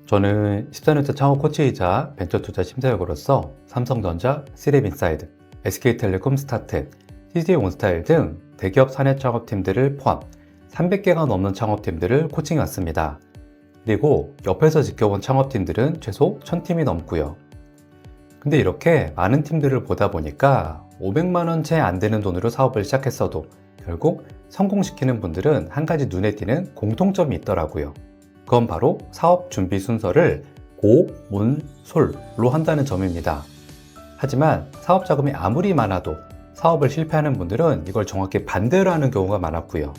저는 14년차 창업 코치이자 벤처투자 심사역으로서 삼성전자, 시랩인사이드, SK텔레콤 스타텍, CJ 온스타일 등 대기업 사내 창업팀들을 포함 300개가 넘는 창업팀들을 코칭해왔습니다. 그리고 옆에서 지켜본 창업팀들은 최소 1000팀이 넘고요. 근데 이렇게 많은 팀들을 보다 보니까 500만 원 채 안 되는 돈으로 사업을 시작했어도 결국 성공시키는 분들은 한 가지 눈에 띄는 공통점이 있더라고요. 그건 바로 사업 준비 순서를 고, 문, 솔로 한다는 점입니다. 하지만 사업 자금이 아무리 많아도 사업을 실패하는 분들은 이걸 정확히 반대로 하는 경우가 많았고요.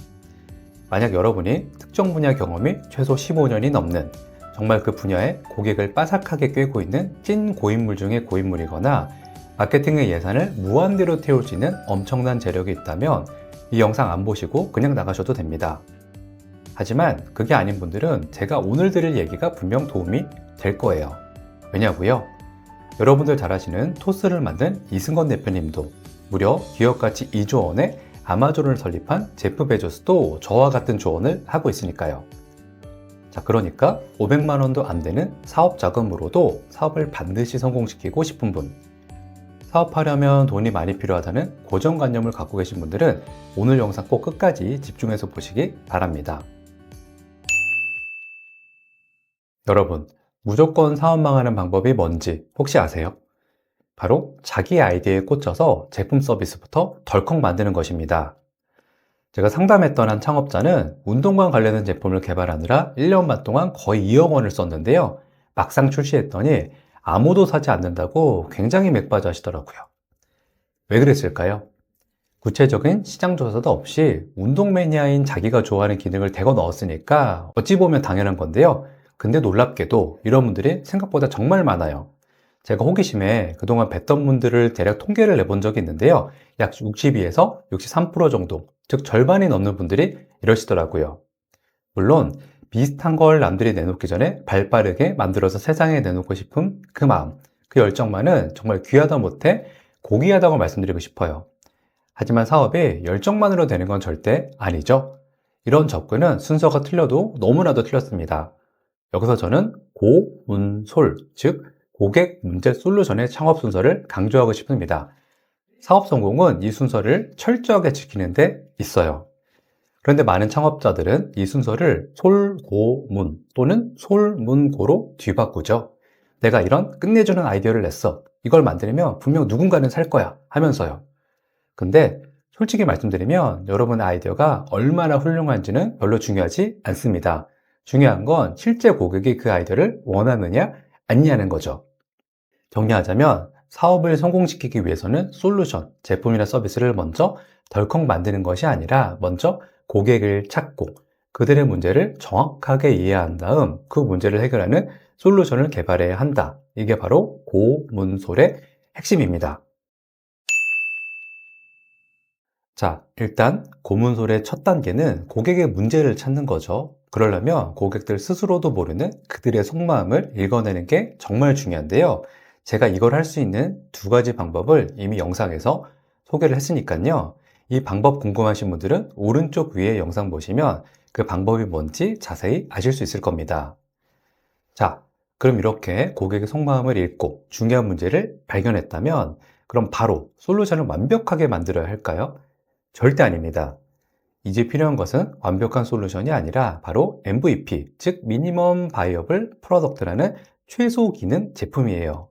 만약 여러분이 특정 분야 경험이 최소 15년이 넘는 정말 그 분야에 고객을 빠삭하게 꿰고 있는 찐 고인물 중의 고인물이거나 마케팅의 예산을 무한대로 태울 수 있는 엄청난 재력이 있다면 이 영상 안 보시고 그냥 나가셔도 됩니다. 하지만 그게 아닌 분들은 제가 오늘 드릴 얘기가 분명 도움이 될 거예요. 왜냐고요? 여러분들 잘 아시는 토스를 만든 이승건 대표님도 무려 기업가치 2조 원의 아마존을 설립한 제프 베조스도 저와 같은 조언을 하고 있으니까요. 자, 그러니까 500만 원도 안 되는 사업 자금으로도 사업을 반드시 성공시키고 싶은 분, 사업하려면 돈이 많이 필요하다는 고정관념을 갖고 계신 분들은 오늘 영상 꼭 끝까지 집중해서 보시기 바랍니다. 여러분, 무조건 사업 망하는 방법이 뭔지 혹시 아세요? 바로 자기 아이디어에 꽂혀서 제품 서비스부터 덜컥 만드는 것입니다. 제가 상담했던 한 창업자는 운동과 관련된 제품을 개발하느라 1년 반 동안 거의 2억 원을 썼는데요. 막상 출시했더니 아무도 사지 않는다고 굉장히 맥빠져 하시더라고요. 왜 그랬을까요? 구체적인 시장 조사도 없이 운동 매니아인 자기가 좋아하는 기능을 대거 넣었으니까 어찌 보면 당연한 건데요. 근데 놀랍게도 이런 분들이 생각보다 정말 많아요. 제가 호기심에 그동안 뵀던 분들을 대략 통계를 내본 적이 있는데요. 약 62에서 63% 정도, 즉 절반이 넘는 분들이 이러시더라고요. 물론 비슷한 걸 남들이 내놓기 전에 발빠르게 만들어서 세상에 내놓고 싶은 그 마음, 그 열정만은 정말 귀하다 못해 고귀하다고 말씀드리고 싶어요. 하지만 사업이 열정만으로 되는 건 절대 아니죠. 이런 접근은 순서가 틀려도 너무나도 틀렸습니다. 여기서 저는 고, 문, 솔, 즉 고객 문제 솔루션의 창업 순서를 강조하고 싶습니다. 사업 성공은 이 순서를 철저하게 지키는 데 있어요. 그런데 많은 창업자들은 이 순서를 솔, 고, 문 또는 솔, 문, 고로 뒤바꾸죠. 내가 이런 끝내주는 아이디어를 냈어. 이걸 만들면 분명 누군가는 살 거야 하면서요. 근데 솔직히 말씀드리면 여러분의 아이디어가 얼마나 훌륭한지는 별로 중요하지 않습니다. 중요한 건 실제 고객이 그 아이디어를 원하느냐 아니냐는 거죠. 정리하자면 사업을 성공시키기 위해서는 솔루션, 제품이나 서비스를 먼저 덜컥 만드는 것이 아니라 먼저 고객을 찾고 그들의 문제를 정확하게 이해한 다음 그 문제를 해결하는 솔루션을 개발해야 한다. 이게 바로 고문솔의 핵심입니다. 자, 일단 고문솔의 첫 단계는 고객의 문제를 찾는 거죠. 그러려면 고객들 스스로도 모르는 그들의 속마음을 읽어내는 게 정말 중요한데요. 제가 이걸 할 수 있는 두 가지 방법을 이미 영상에서 소개를 했으니까요. 이 방법 궁금하신 분들은 오른쪽 위에 영상 보시면 그 방법이 뭔지 자세히 아실 수 있을 겁니다. 자, 그럼 이렇게 고객의 속마음을 읽고 중요한 문제를 발견했다면 그럼 바로 솔루션을 완벽하게 만들어야 할까요? 절대 아닙니다. 이제 필요한 것은 완벽한 솔루션이 아니라 바로 MVP, 즉 미니멈 바이어블 프로덕트라는 최소 기능 제품이에요.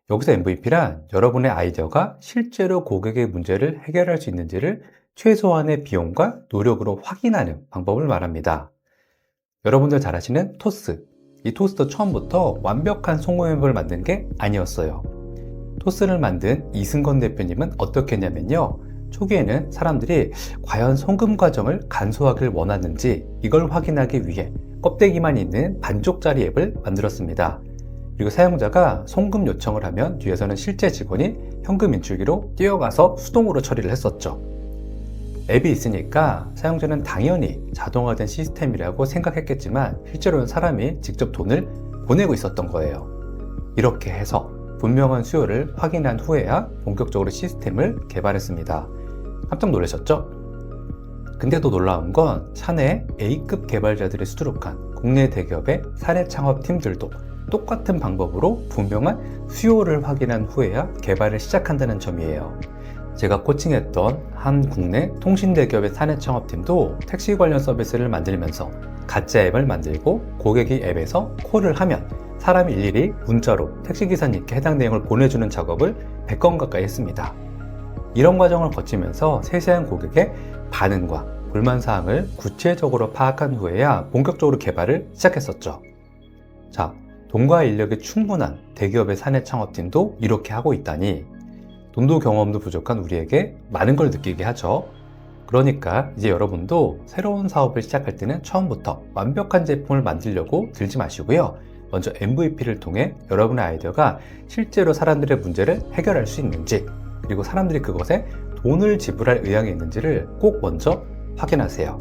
여기서 MVP란 여러분의 아이디어가 실제로 고객의 문제를 해결할 수 있는지를 최소한의 비용과 노력으로 확인하는 방법을 말합니다. 여러분들 잘 아시는 토스. 이 토스도 처음부터 완벽한 송모앱을 만든 게 아니었어요. 토스를 만든 이승건 대표님은 어떻게 했냐면요. 초기에는 사람들이 과연 송금 과정을 간소하길 원하는지 이걸 확인하기 위해 껍데기만 있는 반쪽짜리 앱을 만들었습니다. 그리고 사용자가 송금 요청을 하면 뒤에서는 실제 직원이 현금 인출기로 뛰어가서 수동으로 처리를 했었죠. 앱이 있으니까 사용자는 당연히 자동화된 시스템이라고 생각했겠지만 실제로는 사람이 직접 돈을 보내고 있었던 거예요. 이렇게 해서 분명한 수요를 확인한 후에야 본격적으로 시스템을 개발했습니다. 깜짝 놀라셨죠? 근데 또 놀라운 건 사내 A급 개발자들이 수두룩한 국내 대기업의 사내 창업팀들도 똑같은 방법으로 분명한 수요를 확인한 후에야 개발을 시작한다는 점이에요. 제가 코칭했던 한 국내 통신 대기업의 사내 창업팀도 택시 관련 서비스를 만들면서 가짜 앱을 만들고 고객이 앱에서 콜을 하면 사람이 일일이 문자로 택시기사님께 해당 내용을 보내주는 작업을 100건 가까이 했습니다. 이런 과정을 거치면서 세세한 고객의 반응과 불만사항을 구체적으로 파악한 후에야 본격적으로 개발을 시작했었죠. 자, 돈과 인력이 충분한 대기업의 사내 창업팀도 이렇게 하고 있다니 돈도 경험도 부족한 우리에게 많은 걸 느끼게 하죠. 그러니까 이제 여러분도 새로운 사업을 시작할 때는 처음부터 완벽한 제품을 만들려고 들지 마시고요. 먼저 MVP를 통해 여러분의 아이디어가 실제로 사람들의 문제를 해결할 수 있는지, 그리고 사람들이 그것에 돈을 지불할 의향이 있는지를 꼭 먼저 확인하세요.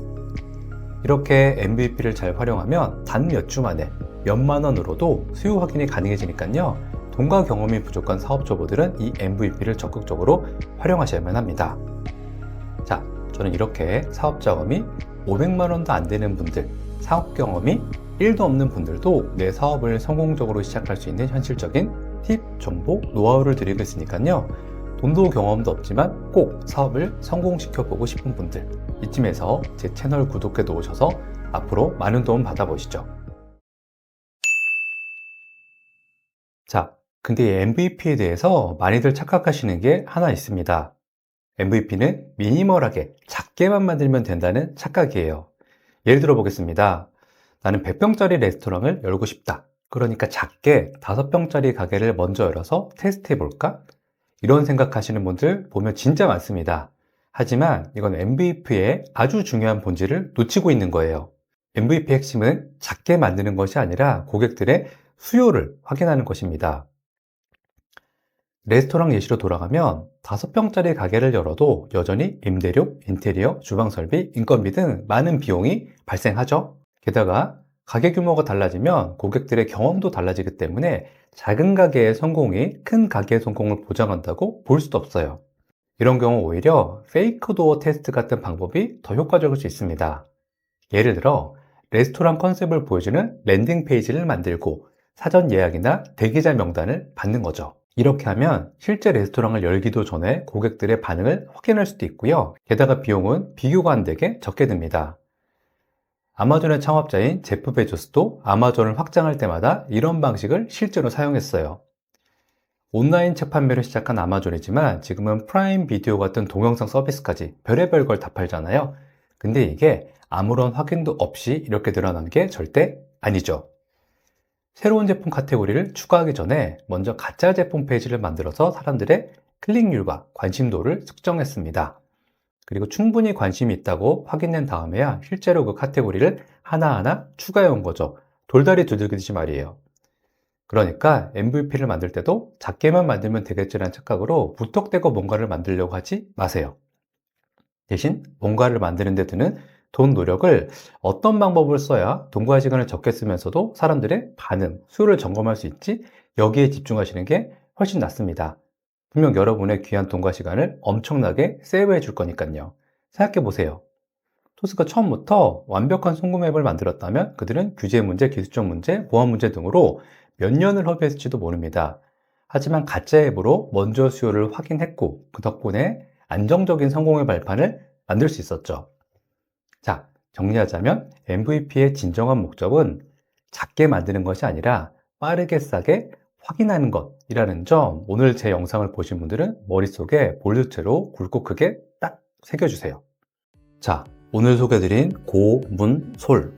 이렇게 MVP를 잘 활용하면 단 몇 주 만에 몇만 원으로도 수요 확인이 가능해지니까요. 돈과 경험이 부족한 사업 초보들은 이 MVP를 적극적으로 활용하셔야만 합니다. 자, 저는 이렇게 사업 자금이 500만 원도 안 되는 분들, 사업 경험이 1도 없는 분들도 내 사업을 성공적으로 시작할 수 있는 현실적인 팁, 정보, 노하우를 드리고 있으니까요. 돈도 경험도 없지만 꼭 사업을 성공시켜보고 싶은 분들, 이쯤에서 제 채널 구독해 놓으셔서 앞으로 많은 도움 받아보시죠. 자, 근데 이 MVP에 대해서 많이들 착각하시는 게 하나 있습니다. MVP는 미니멀하게 작게만 만들면 된다는 착각이에요. 예를 들어 보겠습니다. 나는 100평짜리 레스토랑을 열고 싶다. 그러니까 작게 5평짜리 가게를 먼저 열어서 테스트 해볼까? 이런 생각하시는 분들 보면 진짜 많습니다. 하지만 이건 MVP의 아주 중요한 본질을 놓치고 있는 거예요. MVP 핵심은 작게 만드는 것이 아니라 고객들의 수요를 확인하는 것입니다. 레스토랑 예시로 돌아가면 5평짜리 가게를 열어도 여전히 임대료, 인테리어, 주방 설비, 인건비 등 많은 비용이 발생하죠. 게다가 가게 규모가 달라지면 고객들의 경험도 달라지기 때문에 작은 가게의 성공이 큰 가게의 성공을 보장한다고 볼 수도 없어요. 이런 경우 오히려 페이크 도어 테스트 같은 방법이 더 효과적일 수 있습니다. 예를 들어 레스토랑 컨셉을 보여주는 랜딩 페이지를 만들고 사전 예약이나 대기자 명단을 받는 거죠. 이렇게 하면 실제 레스토랑을 열기도 전에 고객들의 반응을 확인할 수도 있고요. 게다가 비용은 비교가 안 되게 적게 듭니다. 아마존의 창업자인 제프 베조스도 아마존을 확장할 때마다 이런 방식을 실제로 사용했어요. 온라인 책 판매를 시작한 아마존이지만 지금은 프라임 비디오 같은 동영상 서비스까지 별의별 걸 다 팔잖아요. 근데 이게 아무런 확인도 없이 이렇게 늘어난 게 절대 아니죠. 새로운 제품 카테고리를 추가하기 전에 먼저 가짜 제품 페이지를 만들어서 사람들의 클릭률과 관심도를 측정했습니다. 그리고 충분히 관심이 있다고 확인된 다음에야 실제로 그 카테고리를 하나하나 추가해 온 거죠. 돌다리 두들기듯이 말이에요. 그러니까 MVP를 만들 때도 작게만 만들면 되겠지라는 착각으로 무턱대고 뭔가를 만들려고 하지 마세요. 대신 뭔가를 만드는 데 드는 돈, 노력을 어떤 방법을 써야 돈과 시간을 적게 쓰면서도 사람들의 반응, 수요를 점검할 수 있지, 여기에 집중하시는 게 훨씬 낫습니다. 분명 여러분의 귀한 돈과 시간을 엄청나게 세이브해 줄 거니까요. 생각해 보세요. 토스가 처음부터 완벽한 송금 앱을 만들었다면 그들은 규제 문제, 기술적 문제, 보안 문제 등으로 몇 년을 허비했을지도 모릅니다. 하지만 가짜 앱으로 먼저 수요를 확인했고 그 덕분에 안정적인 성공의 발판을 만들 수 있었죠. 자, 정리하자면 MVP의 진정한 목적은 작게 만드는 것이 아니라 빠르게 싸게 확인하는 것이라는 점, 오늘 제 영상을 보신 분들은 머릿속에 볼드체로 굵고 크게 딱 새겨주세요. 자, 오늘 소개드린 고, 문, 솔,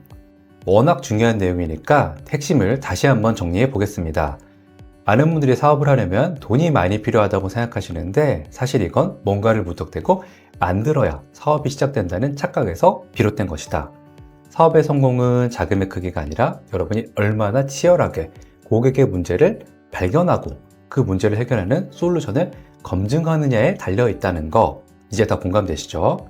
워낙 중요한 내용이니까 핵심을 다시 한번 정리해 보겠습니다. 많은 분들이 사업을 하려면 돈이 많이 필요하다고 생각하시는데 사실 이건 뭔가를 무턱대고 만들어야 사업이 시작된다는 착각에서 비롯된 것이다. 사업의 성공은 자금의 크기가 아니라 여러분이 얼마나 치열하게 고객의 문제를 발견하고 그 문제를 해결하는 솔루션을 검증하느냐에 달려 있다는 거, 이제 다 공감되시죠?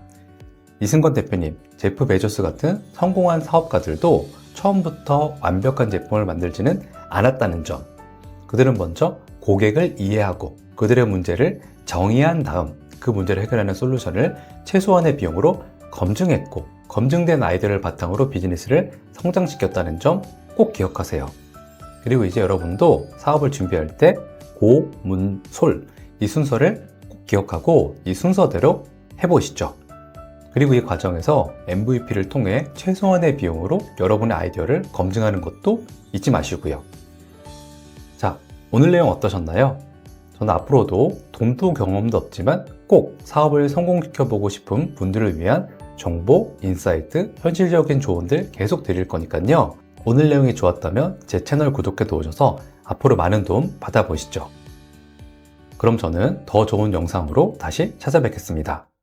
이승건 대표님, 제프 베조스 같은 성공한 사업가들도 처음부터 완벽한 제품을 만들지는 않았다는 점, 그들은 먼저 고객을 이해하고 그들의 문제를 정의한 다음 그 문제를 해결하는 솔루션을 최소한의 비용으로 검증했고 검증된 아이디어를 바탕으로 비즈니스를 성장시켰다는 점 꼭 기억하세요. 그리고 이제 여러분도 사업을 준비할 때 고, 문, 솔 이 순서를 꼭 기억하고 이 순서대로 해보시죠. 그리고 이 과정에서 MVP를 통해 최소한의 비용으로 여러분의 아이디어를 검증하는 것도 잊지 마시고요. 자, 오늘 내용 어떠셨나요? 저는 앞으로도 돈도 경험도 없지만 꼭 사업을 성공시켜보고 싶은 분들을 위한 정보, 인사이트, 현실적인 조언들 계속 드릴 거니까요. 오늘 내용이 좋았다면 제 채널 구독해 두셔서 앞으로 많은 도움 받아보시죠. 그럼 저는 더 좋은 영상으로 다시 찾아뵙겠습니다.